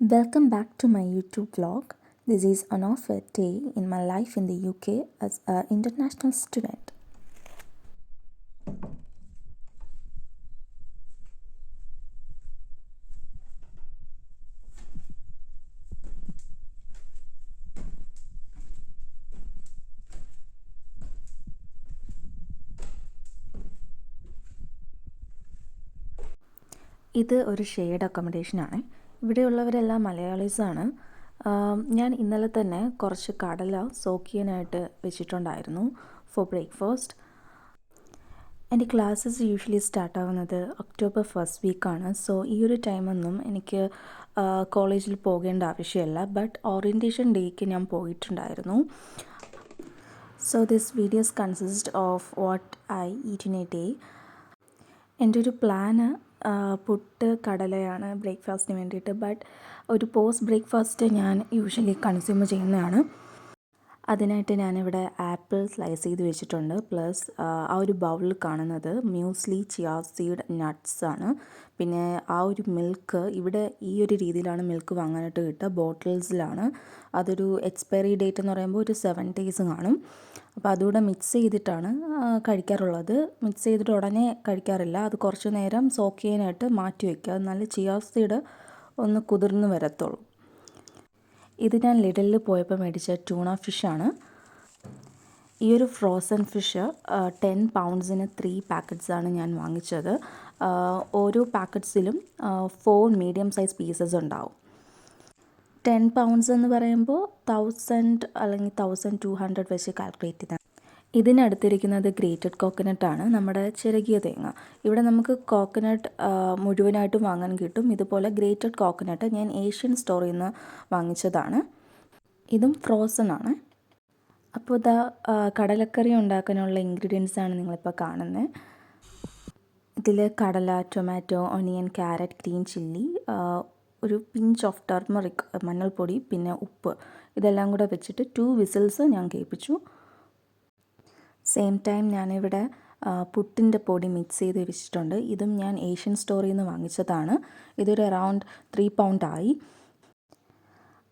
Welcome back to my YouTube vlog. This is an off a day in my life in the UK as an international student. ഇത് ഒരു shared അക്കോമഡേഷനാണ്. ഇവിടെയുള്ളവരെല്ലാം മലയാളീസാണ്. ഞാൻ ഇന്നലെ തന്നെ കുറച്ച് കടല soak ചെയ്യാനായിട്ട് വെച്ചിട്ടുണ്ടായിരുന്നു ഫോർ ബ്രേക്ക്ഫാസ്റ്റ്. എൻ്റെ ക്ലാസ്സസ് യൂഷ്വലി സ്റ്റാർട്ട് ആവുന്നത് ഒക്ടോബർ ഫസ്റ്റ് വീക്കാണ്. സോ ഈ ഒരു ടൈമൊന്നും എനിക്ക് കോളേജിൽ പോകേണ്ട ആവശ്യമില്ല. ബട്ട് ഓറിയൻറ്റേഷൻ ഡേക്ക് ഞാൻ പോയിട്ടുണ്ടായിരുന്നു. So this videos consist of what I eat in A day. എൻ്റെ ഒരു പ്ലാന് പുട്ട് കടലയാണ് ബ്രേക്ക്ഫാസ്റ്റിന് വേണ്ടിയിട്ട്. ബട്ട് ഒരു പോസ്റ്റ് ബ്രേക്ക്ഫാസ്റ്റ് ഞാൻ യൂഷ്വലി കൺസ്യൂം ചെയ്യുന്നതാണ്. അതിനായിട്ട് ഞാനിവിടെ ആപ്പിൾ സ്ലൈസ് ചെയ്ത് വെച്ചിട്ടുണ്ട്. പ്ലസ് ആ ഒരു ബൗളിൽ കാണുന്നത് മ്യൂസ്ലി, ചിയാ സീഡ്, നട്ട്സ് ആണ്. പിന്നെ ആ ഒരു മിൽക്ക് ഇവിടെ ഈ ഒരു രീതിയിലാണ് മിൽക്ക് വാങ്ങാനായിട്ട് കിട്ടുക. ബോട്ടിൽസിലാണ്. അതൊരു എക്സ്പയറി ഡേറ്റ് എന്ന് പറയുമ്പോൾ ഒരു 7 days കാണും. അപ്പോൾ അതുകൂടെ മിക്സ് ചെയ്തിട്ടാണ് കഴിക്കാറുള്ളത്. മിക്സ് ചെയ്തിട്ട് ഉടനെ കഴിക്കാറില്ല. അത് കുറച്ച് നേരം സോക്ക് ചെയ്യാനായിട്ട് മാറ്റി വയ്ക്കുക. എന്നാലും ചിയാ സീഡ് ഒന്ന് കുതിർന്ന് വരത്തുള്ളൂ. ഇത് ഞാൻ ലിഡിലിൽ പോയപ്പോൾ മേടിച്ച ട്യൂണ ഫിഷാണ്. ഈ ഒരു ഫ്രോസൺ ഫിഷ് 10 poundsന് 3 packets ആണ് ഞാൻ വാങ്ങിച്ചത്. ഓരോ പാക്കറ്റ്സിലും 4 മീഡിയം സൈസ് പീസസ് ഉണ്ടാവും. 10 pounds എന്ന് പറയുമ്പോൾ 1000 അല്ലെങ്കിൽ 1200 വെച്ച് കാൽക്കുലേറ്റ് ചെയ്താൽ. ഇതിനടുത്തിരിക്കുന്നത് ഗ്രേറ്റഡ് കോക്കനട്ടാണ്, നമ്മുടെ ചിരകിയ തേങ്ങ. ഇവിടെ നമുക്ക് കോക്കനട്ട് മുഴുവനായിട്ടും വാങ്ങാൻ കിട്ടും. ഇതുപോലെ ഗ്രേറ്റഡ് കോക്കനട്ട് ഞാൻ ഏഷ്യൻ സ്റ്റോറിൽ നിന്ന് വാങ്ങിച്ചതാണ്. ഇതും ഫ്രോസൺ ആണ്. അപ്പോൾ ഇതാ കടലക്കറി ഉണ്ടാക്കാനുള്ള ഇൻഗ്രീഡിയൻസ് ആണ് നിങ്ങളിപ്പോൾ കാണുന്നത്. ഇതിൽ കടല, tomato, onion, carrot, green chilli, ഒരു പിഞ്ച് ഓഫ് ടർമറിക്, മഞ്ഞൾപ്പൊടി, പിന്നെ ഉപ്പ്, ഇതെല്ലാം കൂടെ വെച്ചിട്ട് 2 whistles ഞാൻ കേൾപ്പിച്ചു. സെയിം ടൈം ഞാനിവിടെ പുട്ടിൻ്റെ പൊടി മിക്സ് ചെയ്ത് വെച്ചിട്ടുണ്ട്. ഇതും ഞാൻ ഏഷ്യൻ സ്റ്റോറിൽ നിന്ന് വാങ്ങിച്ചതാണ്. ഇതൊരു അറൗണ്ട് 3 pound ആയി.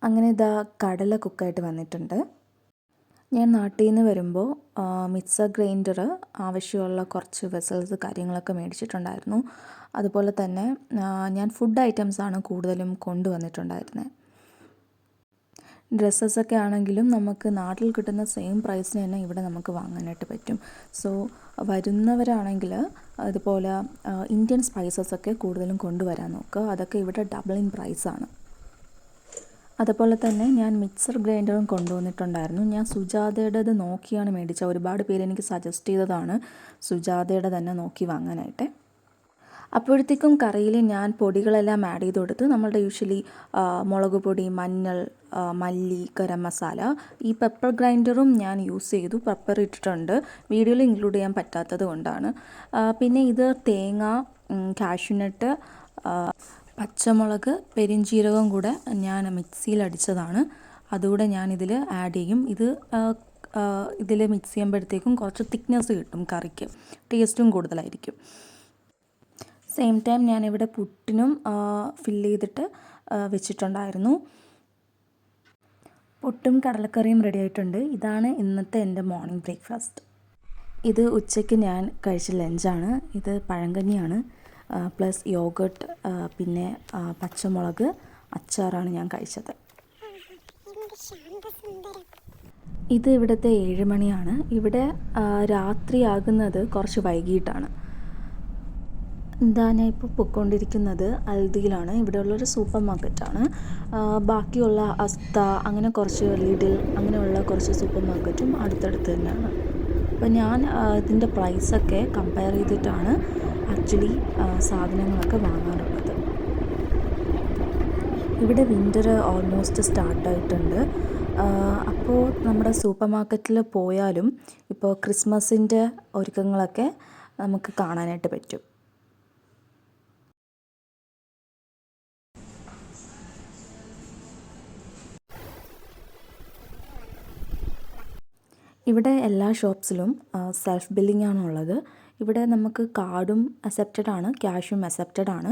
അങ്ങനെ ഇതാ കടല കുക്കായിട്ട് വന്നിട്ടുണ്ട്. ഞാൻ നാട്ടിൽ നിന്ന് വരുമ്പോൾ മിക്സർ ഗ്രൈൻഡർ ആവശ്യമുള്ള കുറച്ച് വെസൽസ് കാര്യങ്ങളൊക്കെ മേടിച്ചിട്ടുണ്ടായിരുന്നു. അതുപോലെ തന്നെ ഞാൻ ഫുഡ് ഐറ്റംസാണ് കൂടുതലും കൊണ്ടുവന്നിട്ടുണ്ടായിരുന്നത്. ഡ്രസ്സസൊക്കെ ആണെങ്കിലും നമുക്ക് നാട്ടിൽ കിട്ടുന്ന സെയിം പ്രൈസിന് തന്നെ ഇവിടെ നമുക്ക് വാങ്ങാനായിട്ട് പറ്റും. സോ വരുന്നവരാണെങ്കിൽ അതുപോലെ ഇന്ത്യൻ സ്പൈസസൊക്കെ കൂടുതലും കൊണ്ടുവരാൻ നോക്കുക. അതൊക്കെ ഇവിടെ ഡബിൾ ഇൻ പ്രൈസാണ്. അതുപോലെ തന്നെ ഞാൻ മിക്സർ ഗ്രൈൻഡറും കൊണ്ടുവന്നിട്ടുണ്ടായിരുന്നു. ഞാൻ സുജാതയുടേത് നോക്കിയാണ് മേടിച്ചത്. ഒരുപാട് പേര് എനിക്ക് സജസ്റ്റ് ചെയ്തതാണ് സുജാതയുടെ തന്നെ നോക്കി വാങ്ങാനായിട്ട്. അപ്പോഴത്തേക്കും കറിയിൽ ഞാൻ പൊടികളെല്ലാം ആഡ് ചെയ്ത് കൊടുത്ത് നമ്മളുടെ യൂഷ്വലി മുളക് പൊടി, മഞ്ഞൾ, മല്ലി, ഗരം മസാല, ഈ പെപ്പർ ഗ്രൈൻഡറും ഞാൻ യൂസ് ചെയ്തു. പെപ്പർ ഇട്ടിട്ടുണ്ട്, വീഡിയോയിൽ ഇൻക്ലൂഡ് ചെയ്യാൻ പറ്റാത്തത് കൊണ്ടാണ്. പിന്നെ ഇത് തേങ്ങ, കാഷ്യൂനട്ട്, പച്ചമുളക്, പെരിഞ്ജീരകം കൂടെ ഞാൻ മിക്സിയിൽ അടിച്ചതാണ്. അതുകൂടെ ഞാനിതിൽ ആഡ് ചെയ്യും. ഇതിൽ മിക്സ് ചെയ്യുമ്പോഴത്തേക്കും കുറച്ച് തിക്നെസ് കിട്ടും കറിക്ക്, ടേസ്റ്റും കൂടുതലായിരിക്കും. സെയിം ടൈം ഞാനിവിടെ പുട്ടിനും ഫില്ല് ചെയ്തിട്ട് വെച്ചിട്ടുണ്ടായിരുന്നു. പുട്ടും കടലക്കറിയും റെഡി ആയിട്ടുണ്ട്. ഇതാണ് ഇന്നത്തെ എൻ്റെ മോർണിംഗ് ബ്രേക്ക്ഫാസ്റ്റ്. ഇത് ഉച്ചയ്ക്ക് ഞാൻ കഴിച്ച ലഞ്ചാണ്. ഇത് പഴങ്കഞ്ഞിയാണ്, പ്ലസ് യോഗട്ട്, പിന്നെ പച്ചമുളക്, അച്ചാറാണ് ഞാൻ കഴിച്ചത്. ഇത് ഇവിടുത്തെ 7 മണിയാണ്. ഇവിടെ രാത്രിയാകുന്നത് കുറച്ച് വൈകിട്ടാണ്. എന്താ ഞാൻ ഇപ്പോൾ പൊയ്ക്കൊണ്ടിരിക്കുന്നത് അൽദിയിലാണ്. ഇവിടെയുള്ളൊരു സൂപ്പർ മാർക്കറ്റാണ്. ബാക്കിയുള്ള അസ്ത, അങ്ങനെ കുറച്ച് ലിഡിൽ, അങ്ങനെയുള്ള കുറച്ച് സൂപ്പർ മാർക്കറ്റും അടുത്തടുത്ത് തന്നെയാണ്. അപ്പോൾ ഞാൻ ഇതിൻ്റെ പ്രൈസൊക്കെ കമ്പയർ ചെയ്തിട്ടാണ് ആക്ച്വലി സാധനങ്ങളൊക്കെ വാങ്ങാറുള്ളത്. ഇവിടെ വിൻ്റർ ഓൾമോസ്റ്റ് സ്റ്റാർട്ടായിട്ടുണ്ട്. അപ്പോൾ നമ്മുടെ സൂപ്പർ മാർക്കറ്റിൽ പോയാലും ഇപ്പോൾ ക്രിസ്മസിൻ്റെ ഒരുക്കങ്ങളൊക്കെ നമുക്ക് കാണാനായിട്ട് പറ്റും. ഇവിടെ എല്ലാ ഷോപ്സിലും സെൽഫ് ബില്ലിംഗ് ആണുള്ളത്. ഇവിടെ നമുക്ക് കാർഡും അക്സെപ്റ്റഡ് ആണ്, ക്യാഷും അക്സെപ്റ്റഡ് ആണ്.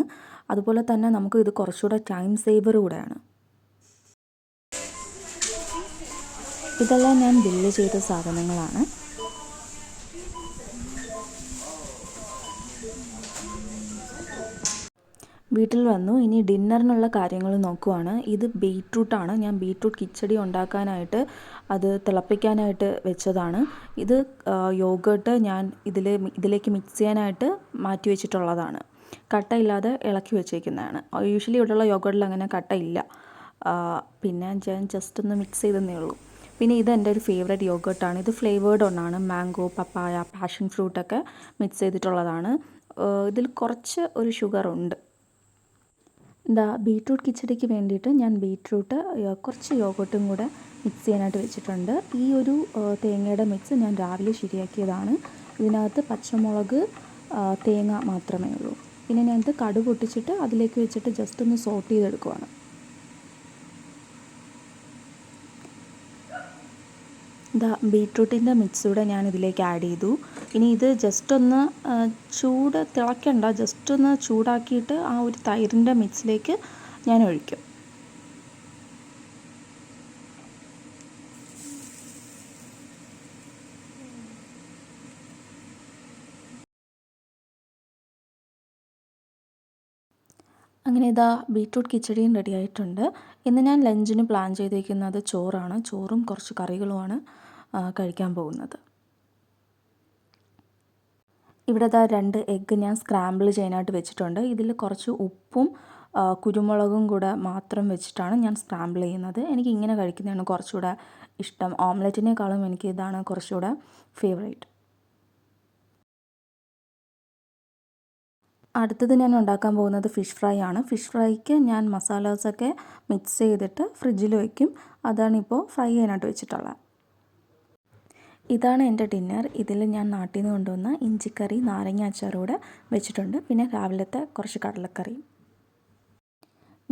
അതുപോലെ തന്നെ നമുക്ക് ഇത് കുറച്ചുകൂടെ ടൈം സേവർ കൂടെയാണ്. ഇതെല്ലാം ഞാൻ ബില്ല് ചെയ്ത സാധനങ്ങളാണ്. വീട്ടിൽ വന്നു. ഇനി ഡിന്നറിനുള്ള കാര്യങ്ങൾ നോക്കുവാണ്. ഇത് ബീറ്റ്റൂട്ടാണ്. ഞാൻ ബീറ്റ്റൂട്ട് കിച്ചടി ഉണ്ടാക്കാനായിട്ട് അത് തിളപ്പിക്കാനായിട്ട് വെച്ചതാണ്. ഇത് യോഗേർട്ട് ഞാൻ ഇതിലേക്ക് മിക്സ് ചെയ്യാനായിട്ട് മാറ്റി വെച്ചിട്ടുള്ളതാണ്. കട്ടയില്ലാതെ ഇളക്കി വെച്ചേക്കുന്നതാണ്. യൂഷ്വലി ഇവിടെയുള്ള യോഗേർട്ടിൽ അങ്ങനെ കട്ടയില്ല. പിന്നെ ഞാൻ ജസ്റ്റ് ഒന്ന് മിക്സ് ചെയ്തെന്നേ ഉള്ളൂ. പിന്നെ ഇത് എൻ്റെ ഒരു ഫേവറേറ്റ് യോഗേർട്ടാണ്. ഇത് ഫ്ലേവേർഡ് ഒന്നാണ്. മാംഗോ, പപ്പായ, പാഷൻ ഫ്രൂട്ടൊക്കെ മിക്സ് ചെയ്തിട്ടുള്ളതാണ്. ഇതിൽ കുറച്ച് ഒരു ഷുഗറുണ്ട്. ബീറ്റ്റൂട്ട് കിച്ചടിക്ക് വേണ്ടിയിട്ട് ഞാൻ ബീറ്റ്റൂട്ട് കുറച്ച് യോഗോട്ടും കൂടെ മിക്സ് ചെയ്യാനായിട്ട് വെച്ചിട്ടുണ്ട്. ഈ ഒരു തേങ്ങയുടെ മിക്സ് ഞാൻ രാവിലെ ശരിയാക്കിയതാണ്. ഇതിനകത്ത് പച്ചമുളക്, തേങ്ങ മാത്രമേ ഉള്ളൂ. പിന്നെ ഞാനിത് കടുക് പൊട്ടിച്ചിട്ട് അതിലേക്ക് വെച്ചിട്ട് ജസ്റ്റ് ഒന്ന് സോട്ട് ചെയ്തെടുക്കുവാണ്. ബീറ്റ്റൂട്ടിൻ്റെ മിക്സ് കൂടെ ഞാൻ ഇതിലേക്ക് ആഡ് ചെയ്തു. ഇനി ഇത് ജസ്റ്റ് ഒന്ന് തിളയ്ക്കണ്ട, ജസ്റ്റ് ഒന്ന് ചൂടാക്കിയിട്ട് ആ ഒരു തൈരിൻ്റെ മിക്സിലേക്ക് ഞാൻ ഒഴിക്കും. അങ്ങനെ ബീറ്റ്റൂട്ട് കിച്ചടിയും റെഡി ആയിട്ടുണ്ട്. ഇന്ന് ഞാൻ ലഞ്ചിന് പ്ലാൻ ചെയ്തിരിക്കുന്നത് ചോറാണ്. ചോറും കുറച്ച് കറികളുമാണ് കഴിക്കാൻ പോകുന്നത്. ഇവിടെ 2 എഗ്ഗ് ഞാൻ സ്ക്രാമ്പിൾ ചെയ്യാനായിട്ട് വെച്ചിട്ടുണ്ട്. ഇതിൽ കുറച്ച് ഉപ്പും കുരുമുളകും കൂടെ മാത്രം വെച്ചിട്ടാണ് ഞാൻ സ്ക്രാമ്പിൾ ചെയ്യുന്നത്. എനിക്ക് ഇങ്ങനെ കഴിക്കുന്നതാണ് കുറച്ചുകൂടെ ഇഷ്ടം. ഓംലെറ്റിനേക്കാളും എനിക്ക് ഇതാണ് കുറച്ചുകൂടെ ഫേവറേറ്റ്. അടുത്തത് ഞാൻ ഉണ്ടാക്കാൻ പോകുന്നത് ഫിഷ് ഫ്രൈ ആണ്. ഫിഷ് ഫ്രൈക്ക് ഞാൻ മസാലാസൊക്കെ മിക്സ് ചെയ്തിട്ട് ഫ്രിഡ്ജിൽ വയ്ക്കും. അതാണിപ്പോൾ ഫ്രൈ ചെയ്യാനായിട്ട് വെച്ചിട്ടുള്ളത്. ഇതാണ് എൻ്റെ ഡിന്നർ. ഇതിൽ ഞാൻ നാട്ടിൽ നിന്ന് കൊണ്ടുവന്ന ഇഞ്ചിക്കറി, നാരങ്ങ അച്ചാറൂടെ വെച്ചിട്ടുണ്ട്. പിന്നെ രാവിലത്തെ കുറച്ച് കടലക്കറിയും.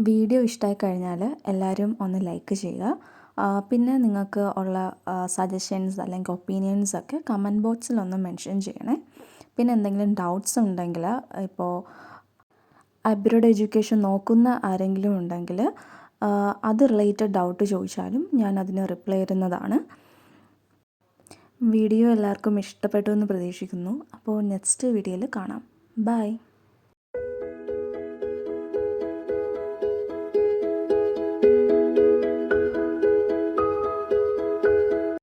വീഡിയോ ഇഷ്ടമായി കഴിഞ്ഞാൽ എല്ലാവരും ഒന്ന് ലൈക്ക് ചെയ്യുക. പിന്നെ നിങ്ങൾക്ക് ഉള്ള സജഷൻസ് അല്ലെങ്കിൽ ഒപ്പീനിയൻസൊക്കെ കമൻറ്റ് ബോക്സിലൊന്ന് മെൻഷൻ ചെയ്യണേ. പിന്നെ എന്തെങ്കിലും ഡൗട്ട്സ് ഉണ്ടെങ്കിൽ, ഇപ്പോൾ അബ്രോഡ് എഡ്യൂക്കേഷൻ നോക്കുന്ന ആരെങ്കിലും ഉണ്ടെങ്കിൽ അത് റിലേറ്റഡ് ഡൗട്ട് ചോദിച്ചാലും ഞാൻ അതിന് റിപ്ലൈ തരുന്നതാണ്. വീഡിയോ എല്ലാവർക്കും ഇഷ്ടപ്പെട്ടു എന്ന് പ്രതീക്ഷിക്കുന്നു. അപ്പോൾ നെക്സ്റ്റ് വീഡിയോയിൽ കാണാം. ബൈ.